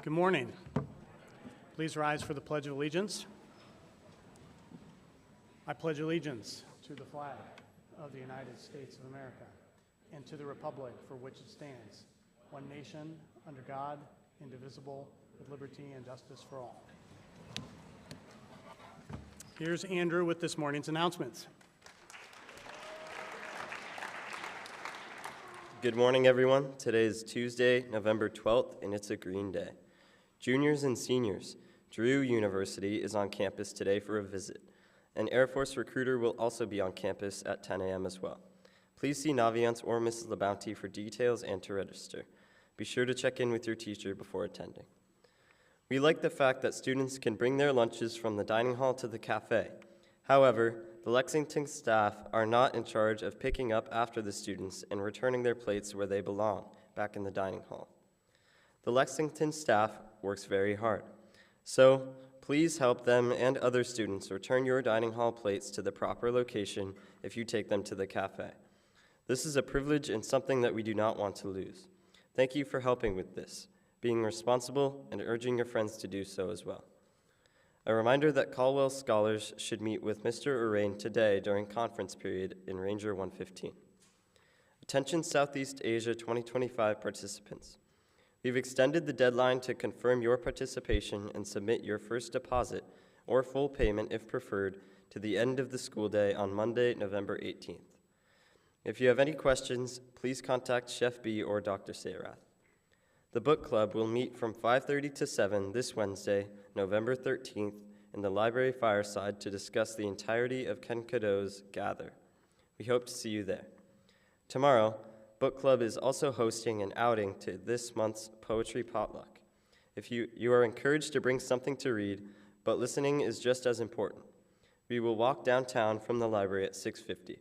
Good morning. Please rise for the Pledge of Allegiance. I pledge allegiance to the flag of the United States of America and to the republic for which it stands, one nation, under God, indivisible, with liberty and justice for all. Here's Andrew with this morning's announcements. Good morning, everyone. Today is Tuesday, November 12th, and it's a green day. Juniors and seniors, Drew University is on campus today for a visit. An Air Force recruiter will also be on campus at 10 a.m. as well. Please see Naviance or Mrs. LaBounty for details and to register. Be sure to check in with your teacher before attending. We like the fact that students can bring their lunches from the dining hall to the cafe. However, the Lexington staff are not in charge of picking up after the students and returning their plates where they belong, back in the dining hall. The Lexington staff works very hard. So, please help them and other students return your dining hall plates to the proper location if you take them to the cafe. This is a privilege and something that we do not want to lose. Thank you for helping with this, being responsible, and urging your friends to do so as well. A reminder that Caldwell scholars should meet with Mr. Urain today during conference period in Ranger 115. Attention Southeast Asia 2025 participants. We've extended the deadline to confirm your participation and submit your first deposit or full payment if preferred to the end of the school day on Monday, November 18th. If you have any questions, please contact Chef B or Dr. Sayrath. The book club will meet from 5:30 to 7 this Wednesday, November 13th, in the library fireside to discuss the entirety of Ken Cadeau's Gather. We hope to see you there. Tomorrow, book club is also hosting an outing to this month's poetry potluck. If you are encouraged to bring something to read, but listening is just as important. We will walk downtown from the library at 6:50.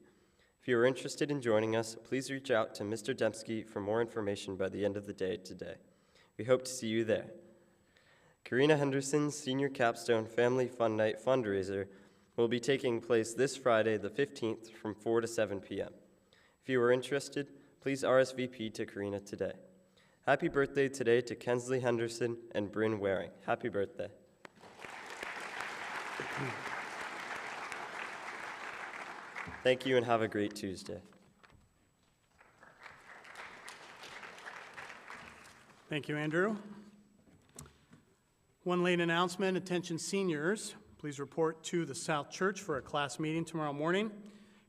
If you are interested in joining us, please reach out to Mr. Dembski for more information by the end of the day today. We hope to see you there. Karina Henderson's Senior Capstone Family Fun Night fundraiser will be taking place this Friday, the 15th, from 4 to 7 p.m. If you are interested, please RSVP to Karina today. Happy birthday today to Kensley Henderson and Bryn Waring. Happy birthday. Thank you and have a great Tuesday. Thank you, Andrew. One late announcement, attention seniors, please report to the South Church for a class meeting tomorrow morning.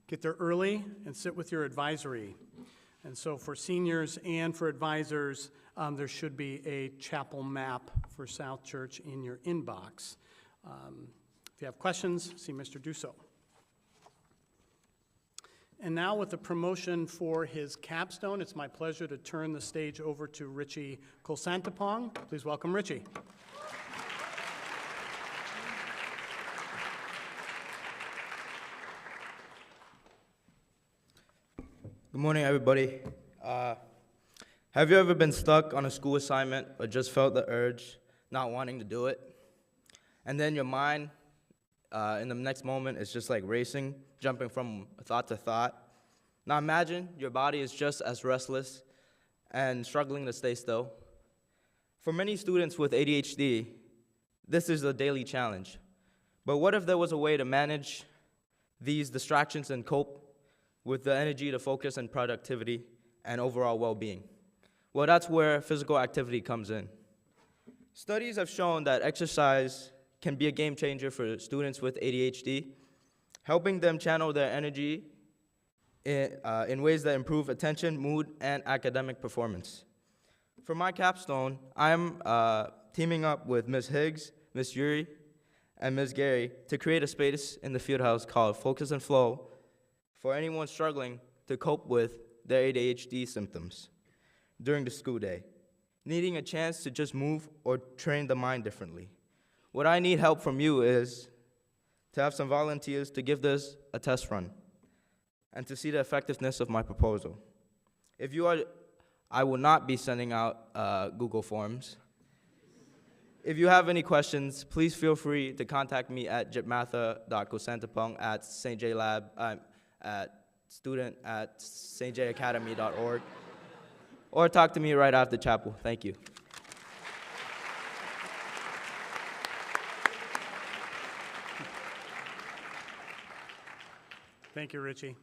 Get there early and sit with your advisory. And so for seniors and for advisors, there should be a chapel map for South Church in your inbox. If you have questions, see Mr. Dusso. And now with the promotion for his capstone, it's my pleasure to turn the stage over to Richie Kolsantapong. Please welcome Richie. Good morning, everybody. Have you ever been stuck on a school assignment or just felt the urge not wanting to do it? And then your mind, in the next moment, is just like racing, jumping from thought to thought. Now imagine your body is just as restless and struggling to stay still. For many students with ADHD, this is a daily challenge. But what if there was a way to manage these distractions and cope with the energy to focus on productivity and overall well-being? Well, that's where physical activity comes in. Studies have shown that exercise can be a game changer for students with ADHD, helping them channel their energy in ways that improve attention, mood, and academic performance. For my capstone, I'm teaming up with Ms. Higgs, Ms. Yuri, and Ms. Gary to create a space in the Fieldhouse called Focus and Flow for anyone struggling to cope with their ADHD symptoms during the school day, needing a chance to just move or train the mind differently. What I need help from you is to have some volunteers to give this a test run and to see the effectiveness of my proposal. If you are, I will not be sending out Google Forms. If you have any questions, please feel free to contact me at jipmatha.kosantapong@stjlab, at student@stjacademy.org, or talk to me right after chapel. Thank you. Thank you, Richie.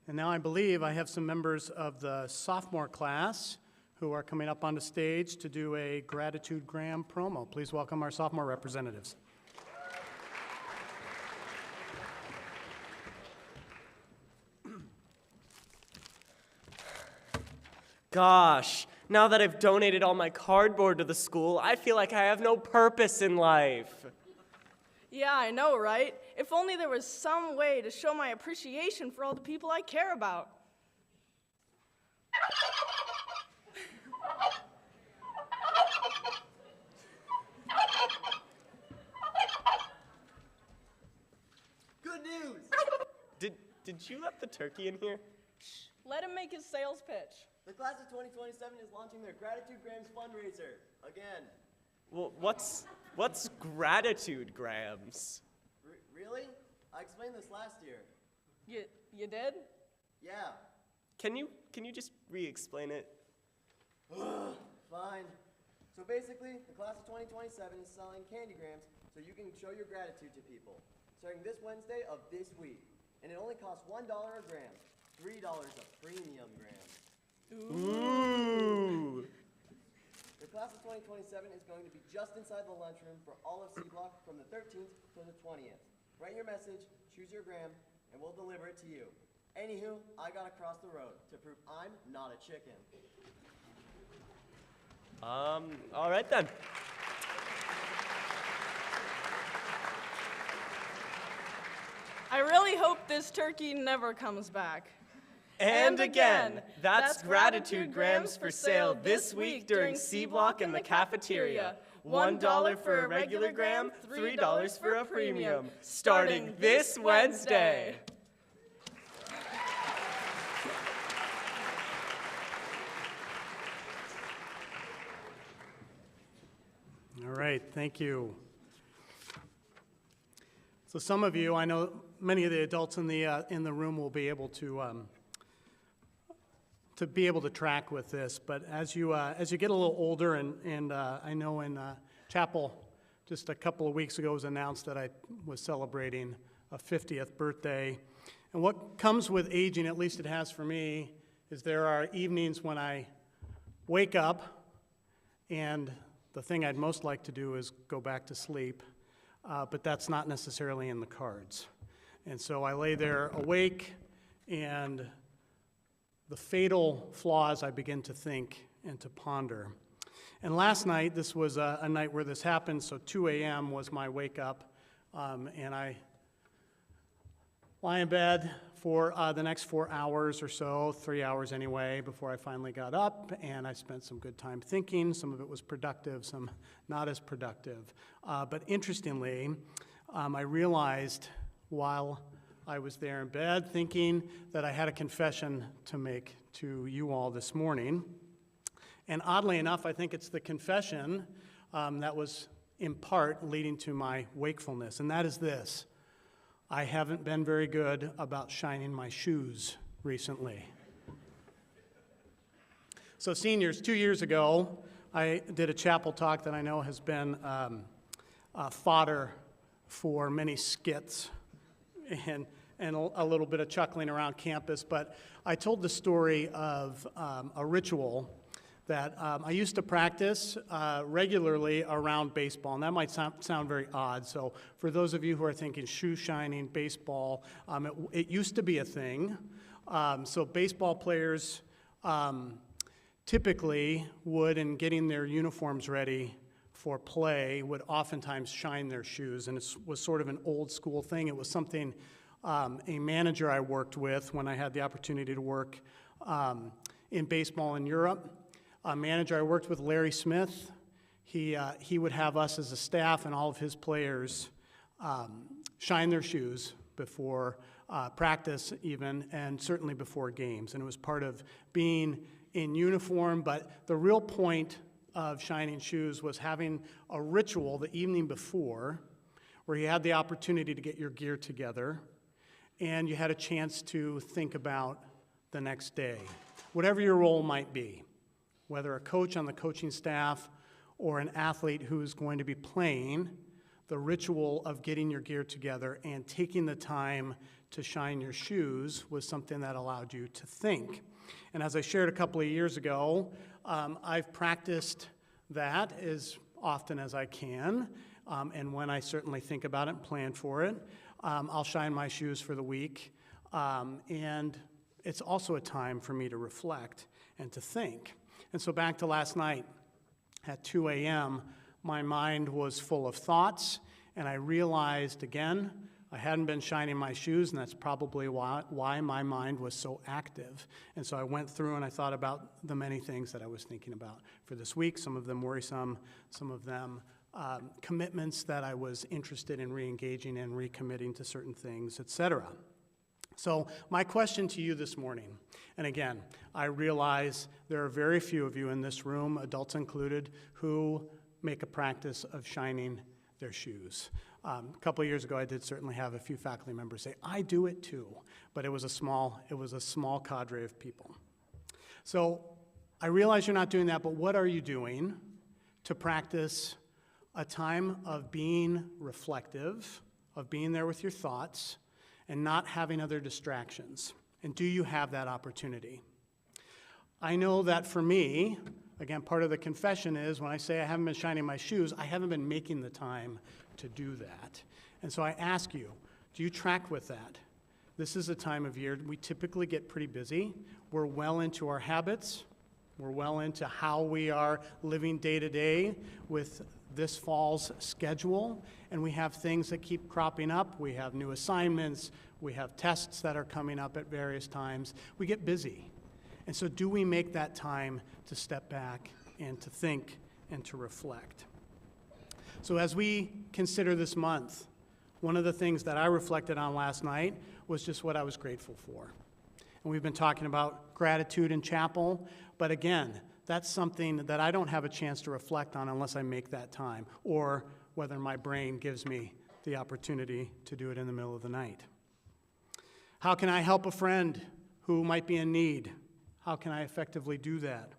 And now I believe I have some members of the sophomore class who are coming up on the stage to do a gratitude gram promo. Please welcome our sophomore representatives. Gosh, now that I've donated all my cardboard to the school, I feel like I have no purpose in life. Yeah, I know, right? If only there was some way to show my appreciation for all the people I care about. Good news! Did you let the turkey in here? Let him make his sales pitch. The class of 2027 is launching their Gratitude Grams fundraiser again. Well, what's gratitude grams? Really? I explained this last year. You did? Yeah. Can you just re-explain it? Fine. So basically, the class of 2027 is selling candy grams so you can show your gratitude to people, starting this Wednesday of this week. And it only costs $1 a gram, $3 a premium gram. Ooh. The class of 2027 is going to be just inside the lunchroom for all of C Block from the 13th to the 20th. Write your message, choose your gram, and we'll deliver it to you. Anywho, I gotta cross the road to prove I'm not a chicken. All right then. I really hope this turkey never comes back. And again, that's gratitude grams for sale this week during C Block in the cafeteria. $1 for a regular gram, $3 for a premium, starting this Wednesday. All right, thank you. So some of you, I know many of the adults in the room will be able to be able to track with this, but as you get a little older, and I know in chapel just a couple of weeks ago it was announced that I was celebrating a 50th birthday, and what comes with aging, at least it has for me, is there are evenings when I wake up and the thing I'd most like to do is go back to sleep, but that's not necessarily in the cards. And so I lay there awake, and the fatal flaws I begin to think and to ponder. And last night, this was a night where this happened, so 2 a.m. was my wake up, and I lie in bed for the next 4 hours or so, 3 hours anyway, before I finally got up, and I spent some good time thinking. Some of it was productive, some not as productive. But interestingly, I realized while I was there in bed thinking that I had a confession to make to you all this morning. And oddly enough, I think it's the confession that was in part leading to my wakefulness, and that is this: I haven't been very good about shining my shoes recently. So seniors, 2 years ago, I did a chapel talk that I know has been fodder for many skits and a little bit of chuckling around campus, but I told the story of a ritual that I used to practice regularly around baseball, and that might sound very odd. So for those of you who are thinking shoe shining, baseball, it used to be a thing. So baseball players typically would, in getting their uniforms ready for play, would oftentimes shine their shoes, and it was sort of an old school thing. It was something a manager I worked with when I had the opportunity to work in baseball in Europe. A manager I worked with, Larry Smith, he would have us as a staff and all of his players shine their shoes before practice even, and certainly before games. And it was part of being in uniform, but the real point of shining shoes was having a ritual the evening before where you had the opportunity to get your gear together and you had a chance to think about the next day, whatever your role might be, whether a coach on the coaching staff or an athlete who's going to be playing. the ritual of getting your gear together and taking the time to shine your shoes was something that allowed you to think. And as I shared a couple of years ago, I've practiced that as often as I can, and when I certainly think about it and plan for it, I'll shine my shoes for the week, and it's also a time for me to reflect and to think. And so back to last night at 2 a.m., my mind was full of thoughts, and I realized again, I hadn't been shining my shoes, and that's probably why my mind was so active. And so I went through and I thought about the many things that I was thinking about for this week, some of them worrisome, some of them commitments that I was interested in re-engaging and recommitting to certain things, etc. So my question to you this morning, and again, I realize there are very few of you in this room, adults included, who make a practice of shining their shoes. A couple of years ago, I did certainly have a few faculty members say, I do it too, but it was a small cadre of people. So I realize you're not doing that, but what are you doing to practice a time of being reflective, of being there with your thoughts, and not having other distractions? And do you have that opportunity? I know that for me, again, part of the confession is when I say I haven't been shining my shoes, I haven't been making the time to do that. And so I ask you, do you track with that? This is a time of year we typically get pretty busy. We're well into our habits. We're well into how we are living day to day with this fall's schedule, and we have things that keep cropping up. We have new assignments. We have tests that are coming up at various times. We get busy. And so do we make that time to step back and to think and to reflect? So as we consider this month, one of the things that I reflected on last night was just what I was grateful for. And we've been talking about gratitude in chapel, but again, that's something that I don't have a chance to reflect on unless I make that time, or whether my brain gives me the opportunity to do it in the middle of the night. How can I help a friend who might be in need? How can I effectively do that?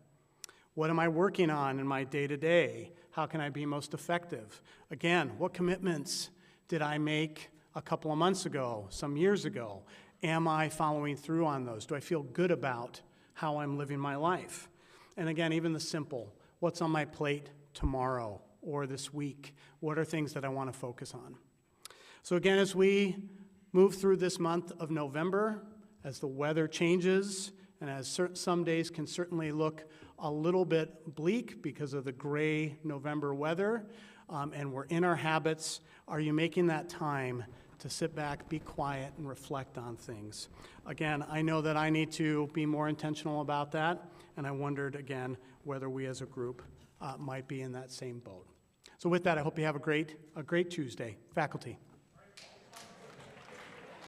What am I working on in my day-to-day? How can I be most effective? Again, what commitments did I make a couple of months ago, some years ago? Am I following through on those? Do I feel good about how I'm living my life? And again, even the simple, what's on my plate tomorrow or this week? What are things that I want to focus on? So again, as we move through this month of November, as the weather changes, and as some days can certainly look a little bit bleak because of the gray November weather, and we're in our habits, are you making that time to sit back, be quiet, and reflect on things? Again, I know that I need to be more intentional about that, and I wondered, again, whether we as a group might be in that same boat. So with that, I hope you have a great Tuesday. Faculty.